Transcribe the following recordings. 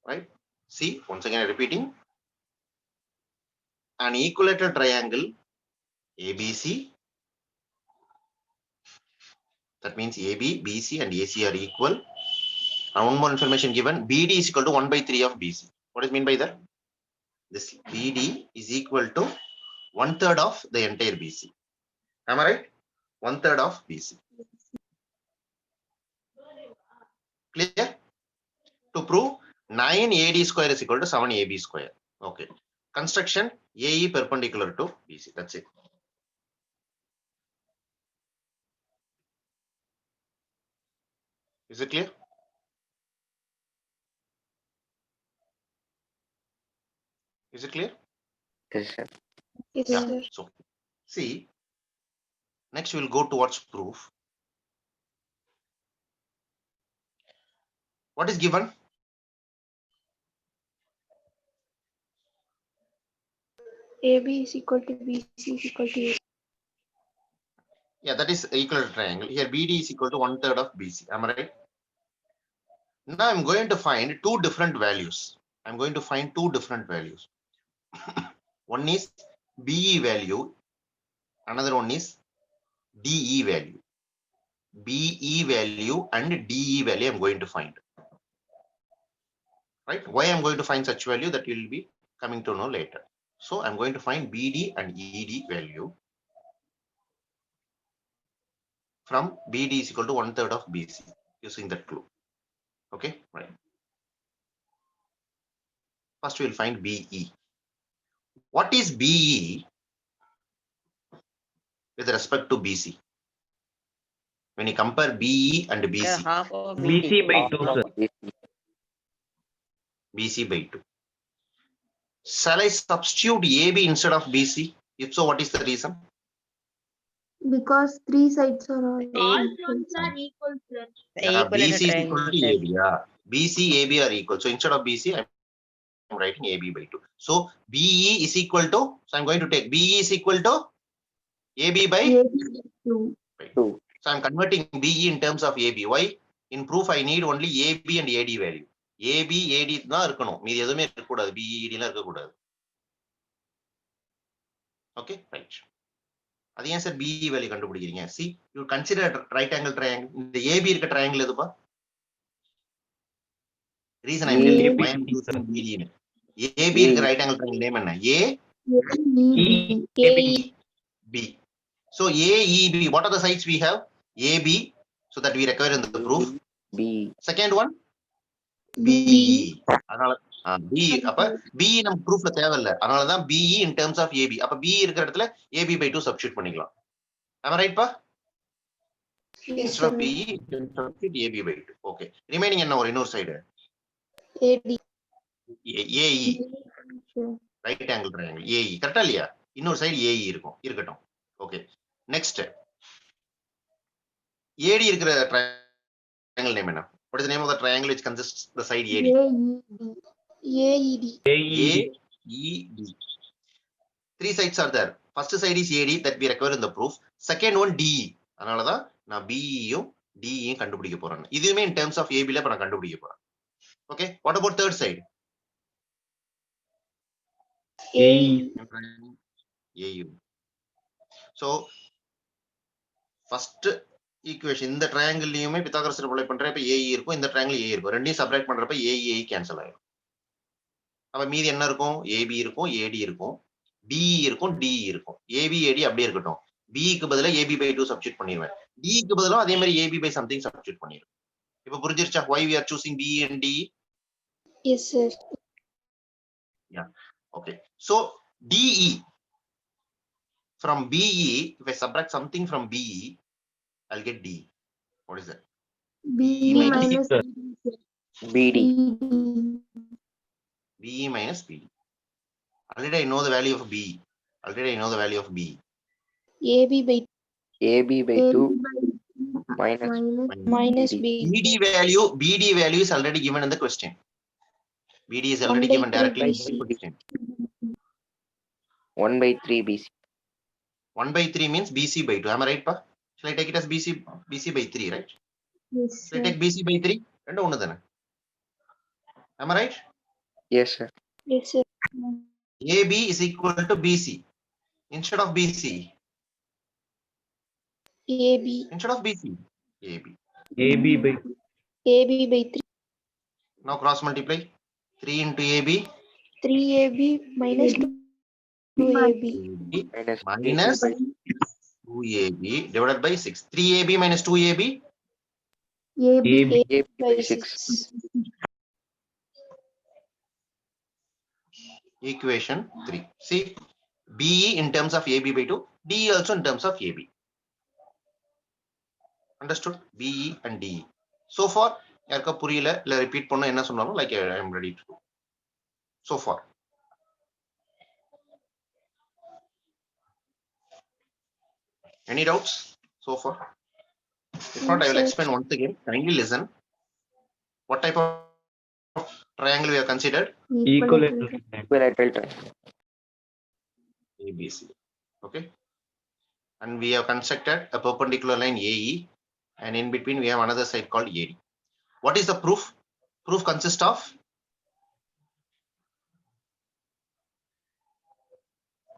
right? See, once again repeating, an equilateral triangle ABC, that means AB, BC and AC are equal. And one more information given, BD is equal to 1/3 of BC. What is mean by that? This BD is equal to 1/3 of the entire BC. Am I right? 1/3 of BC. Clear? To prove 9AD square is equal to 7AB square. Okay. Construction AE perpendicular to BC. That's it. Is it clear? Is it clear? Yes, sir. Yes, Yeah. sir. So, see, next we'll go towards proof. What is given? AB is equal to BC is equal to A. Yeah, that is equal triangle. Here BD is equal to 1/3 of BC. Am I right? Now I'm going to find two different values. I'm going to find two different values. One is BE value. Another one is DE value. BE value and DE value I'm going to find. Right? Why I'm going to find such value, that will be coming to know later. So I'm going to find BD and ED value from BD is equal to 1/3 of BC using that clue. Okay, right. First we'll find BE. What is BE with respect to BC? When you compare BE and BC, half of BC by 2, sir. BC by 2. Shall I substitute AB instead of BC? If so, what is the reason? Because three sides are all All equal. are equal, sir. Yeah, BC is equal to AB. Yeah, BC, AB are equal. So instead of BC, I'm writing AB by 2. So BE is equal to, so I'm going to take BE is equal to AB by 2. 2. So I'm converting BE in terms of AB. Why? In proof, I need only AB and AD value. AB, AD தான் இருக்கணும். மீதி எதுவுமே இருக்கக்கூடாது. BE, ED எல்லாம் இருக்கக்கூடாது. Okay, right. அது ஏன் sir BE value கண்டுபிடிக்கிறீங்க? See, you consider right angle triangle. இந்த AB இருக்க triangle எதுப்பா? Reason I'm telling you why I'm using BD. AB இருக்க right angle triangle name என்ன? AEB. So AEB, what are the sides we have? AB, so that we require in the proof. B. Second one, BE. அதனால BE, அப்ப BE நம்ம proofல தேவையில்லை. அதனால தான் BE in terms of AB. அப்ப BE இருக்கிற இடத்துல AB by 2 substitute பண்ணிக்கலாம். Am I right பா? Yes, Instead of sir. BE, substitute AB by 2. Okay. Remaining என்ன ஒரு இன்னொரு side? AD. AE. Right angle triangle. AE. கரெக்டா இல்லையா? இன்னொரு சைடு AE இருக்கும். இருக்கட்டும். Okay. Next. AD இருக்கிற triangle name என்ன? What is the name of the triangle which consists the side AD? AED. AED. Three sides are there. First side is AD that we require in the proof. Second one DE. அதனால தான் நான் BE யும் DE யும் கண்டுபிடிக்க போறேன். இதுவுமே in terms of AB ல நான் கண்டுபிடிக்க போறேன். Okay. What about third side? AU. So first equation இந்த triangle-லயுமே பித்தாகரஸ் அப்ளை பண்றப்ப AE இருக்கும், இந்த triangle A இருக்கும். ரெண்டையும் சப்ட்ராக்ட் பண்றப்ப AE கேன்சல் ஆயிடும். அப்ப மீதி என்ன இருக்கும்? AB இருக்கும், AD இருக்கும், BE இருக்கும், DE இருக்கும். AB, AD அப்படியே இருக்கட்டும். BE க்கு பதிலா AB by 2 சப்ஸ்டிட்யூட் பண்ணிடுவேன். DE க்கு பதிலா அதே மாதிரி AB by something சப்ஸ்டிட்யூட் பண்ணிடுவேன். இப்ப புரிஞ்சிருச்சா why we are choosing BE and DE? Yes, sir. Yeah. Okay. So DE from BE, if I subtract something from BE, I'll get DE. What is that? BE minus BD. BE minus BD. Already I know the value of BE. Already I know the value of BE. AB by AB by 2 minus B. BD value is already given in the question. BD is already given directly in the question. 1/3 BC. 1/3 means BC by 2. Am I right, pa? Shall I take it as BC by 3, right? Yes, Shall I sir. take BC by 3? And one. Am I right? Yes, sir. Yes, sir. AB is equal to BC. Instead of BC. AB. Instead of BC. AB. AB by AB by 3. Now cross multiply. 3 into AB. 3AB minus 2AB. AB Minus minus 2AB divided by 6. 3AB minus 2AB. AB AB by by 6. 6. Equation 3. See, BE in terms of AB by 2, DE also in terms of AB. Understood? BE and DE. So far, யாருக்கா புரியல இல்ல repeat பண்ண என்ன சொன்னாலும் like I am ready to do. So far. Any doubts so far? If not, I will Sir. explain once again. Kindly listen. What type of triangle we have considered? equilateral triangle. Equilateral triangle. ABC. Okay. And we have constructed a perpendicular line AE, and in between we have another side called AD. What is the proof? Proof consists of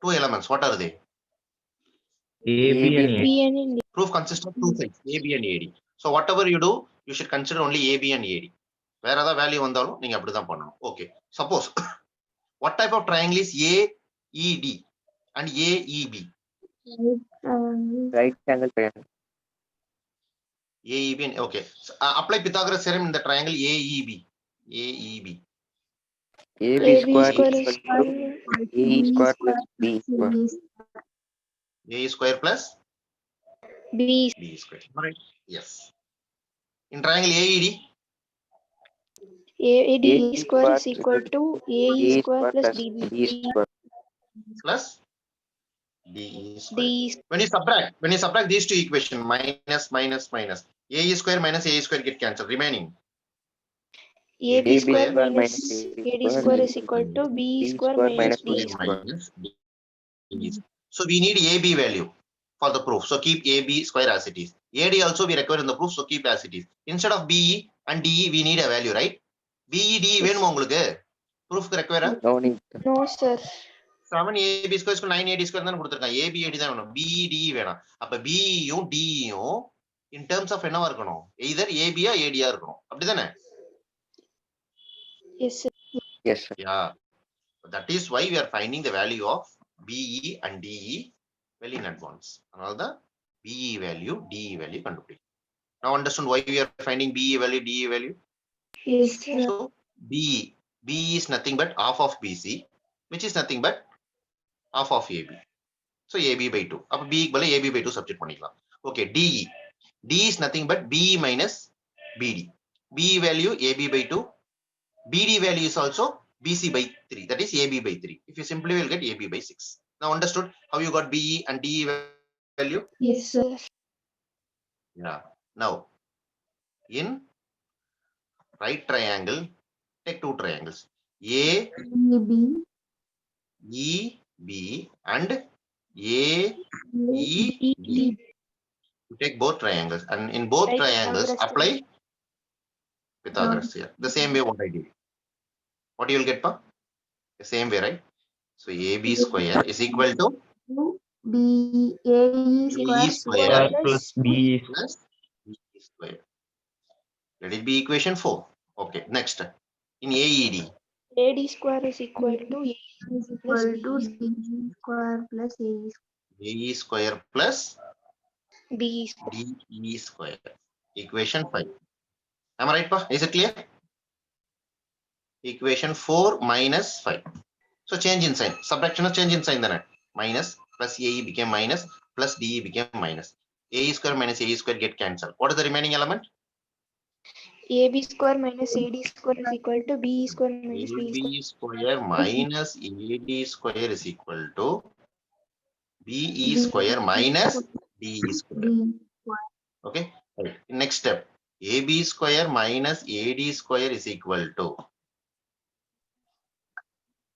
two elements. What are they? AB and AD. B and D. Proof consists of two sides, AB and AD. So whatever you do, you should consider only AB and AD. வேற ஏதாவது value வந்தாலும் நீங்க அப்படிதான் பண்ணணும். Okay. Suppose what type of triangle is AED and AEB? Right angle triangle. AEB and okay. So, apply Pythagoras theorem in the triangle AEB. AEB. AB AB square square equal is to AE square plus B square. A square plus B. B square. All right. Yes. In triangle AED, AD square is equal to AE A square plus plus DB. B square. plus DE square. D. When you subtract these two equations, minus, minus, minus, AE square minus AE square get cancelled. Remaining. AB square square minus minus AD AD square is equal to B square minus D square square. minus DE. So we need AB value for the proof. So keep AB square as it is. AD also we require in the proof. So keep as it is. Instead of BE and DE, we need a value, right? BE, DE வேணுமா உங்களுக்கு? Proof require No need. No, sir. 7 AB square 9 AD square தான் கொடுத்திருக்காங்க. AB AD தான் வேணும். BE DE வேணாம். அப்ப BE யும் DE யும் in terms of என்னவா இருக்கணும்? either AB ஆ AD ஆ இருக்கணும். அப்படிதானே? Yes, sir. Yes, sir. Yeah. That is why we are finding the value of BE and DE well in advance. அதனாலதான் BE value, DE value கண்டுபிடிக்கும். Now understand why we are finding BE value, DE value? Yes, sir. So BE is nothing but half of BC, which is nothing but half of AB. So AB by 2. அப்ப B க்கு பதிலா AB by 2 substitute பண்ணிக்கலாம். Okay, DE. DE is nothing but BE minus BD. BE value AB by 2. BD value is also BC by 3. That is AB by 3. If you simply will get AB by 6. Now understood how you got BE and DE value? Yes, sir. Yeah. Now, in right triangle, take two triangles. A, E, B and A, E, D. You take both triangles and in both Right triangles Pythagoras apply Pythagoras here. The same way what I did. What you will get, pa? The same way, right? So AB square is equal to AE square Plus B plus BE square. Let it be equation 4. Okay, next. In AED, AD square is equal to AE square plus AE AE square plus D square. DE square. Equation 5. Am I right, pa? Is it clear? Equation 4 minus 5. So change in sign. Subtraction is change in sign then. Minus plus AE became minus plus DE became minus. AE square minus AE square get cancelled. What is the remaining element? AB square minus AD square is equal to B square minus B square. AB square minus AD square is equal to BE square minus DE square. Okay. Right. Next step. AB square minus AD square is equal to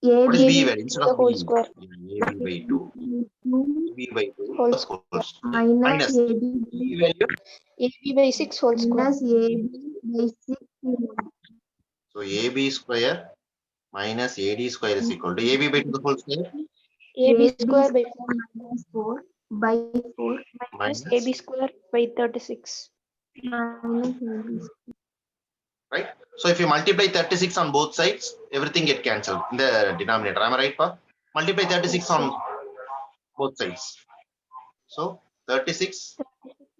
what is B value instead the of whole B? square. AB by 2. AB by 2 Whole whole square. minus Minus AB B value. AB by 6 whole square. minus AB by 6. So AB square minus AD square is equal to AB by 2 the whole square AB square by 4 minus 4 by 4 minus minus, AB square by 36. minus AB. right? So if you multiply 36 on both sides, everything get cancelled in the denominator. Am I right, Pa? Multiply 36 Yes, on sir. both sides. So 36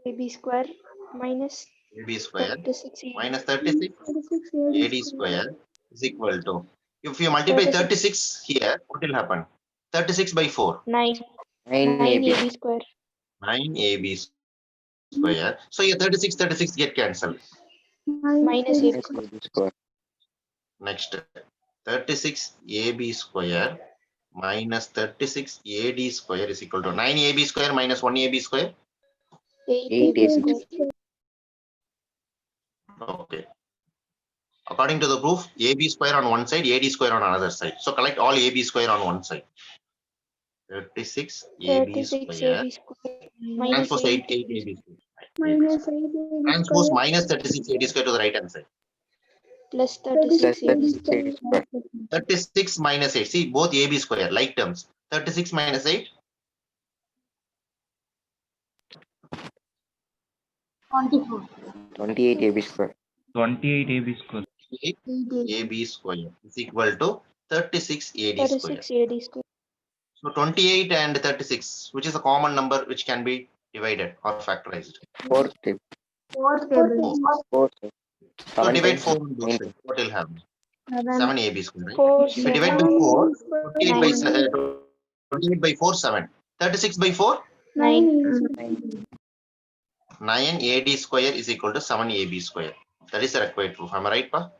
AB square minus AB square 36 AB minus 36 36 AD square is equal to, if you multiply 36. 36 here, what will happen? 36 by 4, 9 9 9 AB. AB square 9 AB square. So your 36 get cancelled. minus AB Minus square AB square. Next, 36 AB square minus 36 AD square is equal to 9 AB square minus 1 AB square. 8 8 AB AB square. Okay. According to the proof, AB square on one side, AD square on another side. So collect all AB square on one side. 36 AB 36 square AB square minus transpose 8 8 AB AB square. minus 8 AB Transpose square minus 36 AD square to the right hand side. plus Plus 36 AB 36 AB square. 36 minus 8. See, both AB square, like terms. 36 minus 8, 28 AB square. 28 AB square. 8 AB square is equal to 36 AD square. 36 AD square. So 28 and 36, which is a common number which can be divided or factorized. 4 step. 4 tables 4 step. So 7 divide times 4 on both 9. sides. What will happen? 7 7 AB square, right? 4 If you divide by 7 4, 28 by, 9 28 by 4, 7. 36 by 4, 9 9 AD square is equal to 7 AB square. That is the required proof. Am I right, Pa?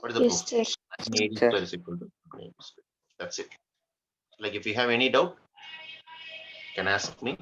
What is the yes proof? sir. 9 AD Sir. square is equal to 7 AB square. That's it. Like if you have any doubt, you can ask me.